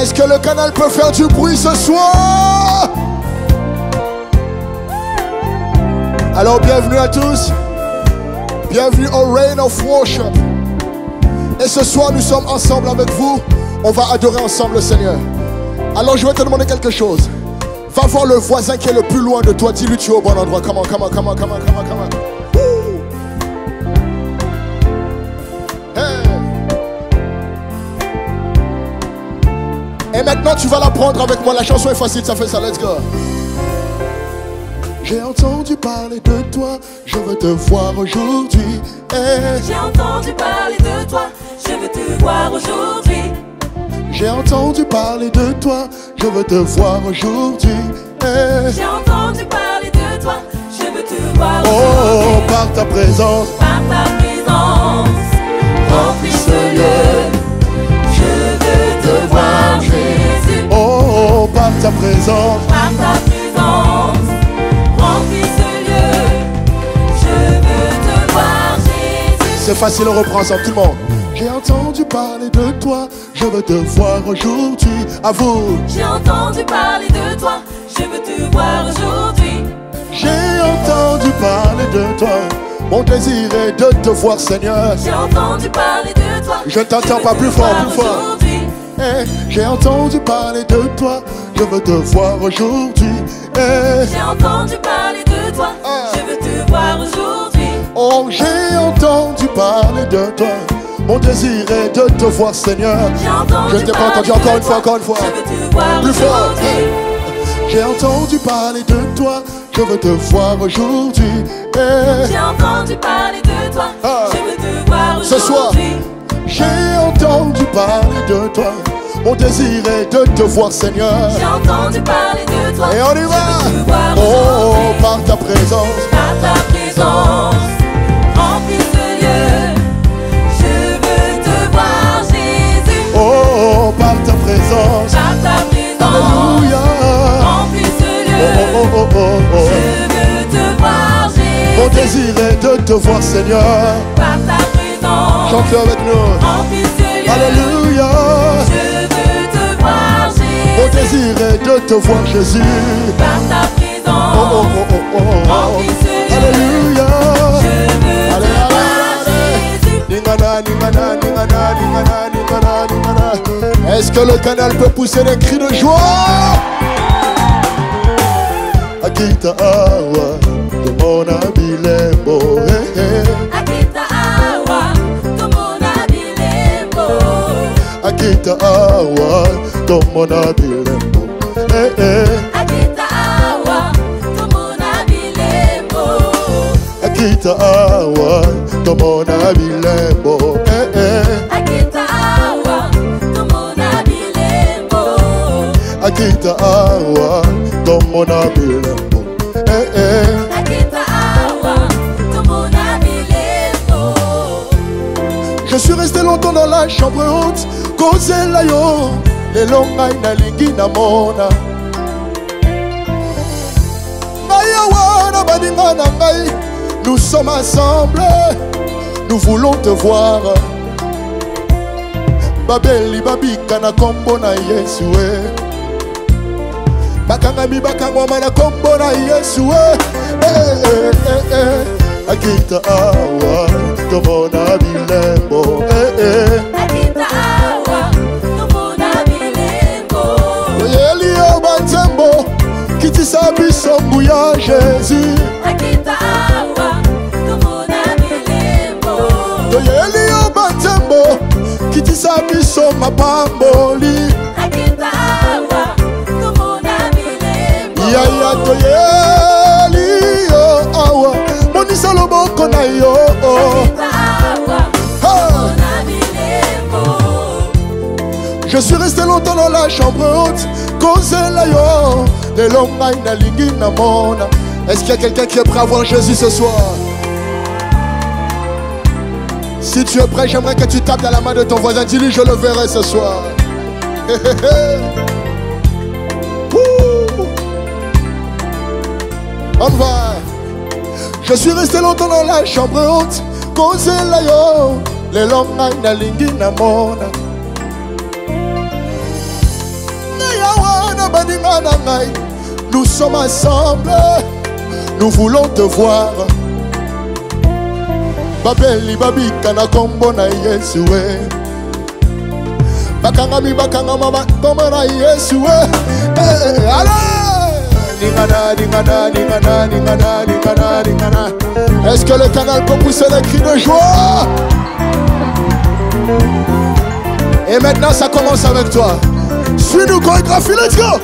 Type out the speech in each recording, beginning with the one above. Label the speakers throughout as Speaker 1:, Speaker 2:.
Speaker 1: Est-ce que le canal peut faire du bruit ce soir? Alors bienvenue à tous. Bienvenue au Reign of Worship. Et ce soir nous sommes ensemble avec vous. On va adorer ensemble le Seigneur. Alors je vais te demander quelque chose. Va voir le voisin qui est le plus loin de toi. Dis-lui tu es au bon endroit. Come on, come on, come on, come on, come on, come on. Et maintenant tu vas l'apprendre avec moi. La chanson est facile, ça fait ça, let's go. J'ai entendu parler de toi, je veux te voir aujourd'hui.
Speaker 2: J'ai entendu parler de toi, je veux te voir aujourd'hui.
Speaker 1: J'ai entendu parler de toi, je veux te voir aujourd'hui.
Speaker 2: J'ai entendu parler de toi, je veux te voir aujourd'hui.
Speaker 1: Oh, par ta présence,
Speaker 2: remplis ce lieu. Je veux te voir Jésus.
Speaker 1: Oh, par ta présence,
Speaker 2: remplis ce lieu. Je veux te voir Jésus.
Speaker 1: c'est facile, on reprend ensemble, tout le monde. J'ai entendu parler de toi, je veux te voir aujourd'hui. À vous.
Speaker 2: J'ai entendu parler de toi, je veux te voir aujourd'hui.
Speaker 1: J'ai entendu parler de toi, mon désir est de te voir, Seigneur.
Speaker 2: J'ai entendu parler de toi,
Speaker 1: je t'entends pas plus fort, plus fort. J'ai entendu parler de toi, je veux te voir aujourd'hui.
Speaker 2: J'ai entendu parler de toi, je veux te voir aujourd'hui.
Speaker 1: Oh, j'ai entendu parler de toi, mon désir est de te voir, Seigneur. Je ne t'ai pas entendu, encore une fois, encore une fois.
Speaker 2: Je veux te voir
Speaker 1: plus fort.
Speaker 2: aujourd'hui.
Speaker 1: J'ai entendu parler de toi, je veux te voir aujourd'hui.
Speaker 2: J'ai entendu parler de toi, je veux te voir aujourd'hui.
Speaker 1: Ce soir, j'ai entendu parler de toi, mon désir est de te voir, Seigneur.
Speaker 2: J'ai entendu parler de toi,
Speaker 1: et on y va.
Speaker 2: Je veux te voir
Speaker 1: oh, par ta présence,
Speaker 2: remplis ce lieu. Je veux te voir Jésus.
Speaker 1: Oh, par ta présence, alléluia.
Speaker 2: Remplis ce lieu. Je veux te voir Jésus.
Speaker 1: Mon désir est de te voir, Seigneur.
Speaker 2: Par ta présence,
Speaker 1: chante avec nous.
Speaker 2: remplis ce lieu.
Speaker 1: Alléluia.
Speaker 2: Je veux te voir Jésus.
Speaker 1: Mon désir est de te voir, Jésus.
Speaker 2: Par ta présence, remplis ce lieu.
Speaker 1: Alléluia.
Speaker 2: Je veux te voir Jésus.
Speaker 1: Ningana, ningana, ningana, ningana, ningana, ningana. Est-ce que le canal peut pousser des cris de joie? Akita awa, de mon abilembo.
Speaker 2: Akita awa, tomona bilembo.
Speaker 1: Akita awa, de mon abilembo.
Speaker 2: Akita awa, tomona bilembo.
Speaker 1: Akita awa, de mon abilembo.
Speaker 2: Akita awa, tomona bilembo.
Speaker 1: Akita awa, de mon abilembo.
Speaker 2: Akita awa, tomona bilembo.
Speaker 1: Je suis resté longtemps dans la chambre haute, causé la yo, les longues na lingi na mona. Mayawana badinga na ngai, nous sommes ensemble, nous voulons te voir. Babeli babika na kombo na Yesue. Bakangami bakangwama na kombo na Yesue. Akita awa, tomona bilembo.
Speaker 2: Akita awa, tomona bilembo.
Speaker 1: Oyelio bantembo, kitisa bisombu ya Jésus.
Speaker 2: Akita awa, tomona bilembo.
Speaker 1: Oyelio bantembo, kitisa biso mapamboli.
Speaker 2: Akita awa, tomona bilembo.
Speaker 1: Yaya toyelio awa, monisa loboko na yo.
Speaker 2: Akita awa, tomona bilembo.
Speaker 1: Je suis resté longtemps dans la chambre haute, causé la yo, les longues na lingi na mona. Est-ce qu'il y a quelqu'un qui est prêt à voir Jésus ce soir? Si tu es prêt, j'aimerais que tu tapes dans la main de ton voisin. Dis-lui, je le verrai ce soir. On va. Je suis resté longtemps dans la chambre haute, causé la yo, les longues na lingi na mona. Nous sommes ensemble, nous voulons te voir. Babeli babi kana kombo na Yesu we. Bakangami bakangama kombo na Yesu we. Allez! Ningana ningana ningana ningana ningana ningana. Est-ce que le canal peut pousser les cris de joie? Et maintenant ça commence avec toi. Suis-nous chorégraphie, let's go!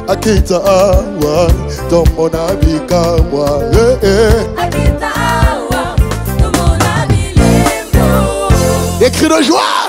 Speaker 1: Akita awa, tomo na bika moi.
Speaker 2: Akita awa, tomo na bilembo.
Speaker 1: Des cris de joie.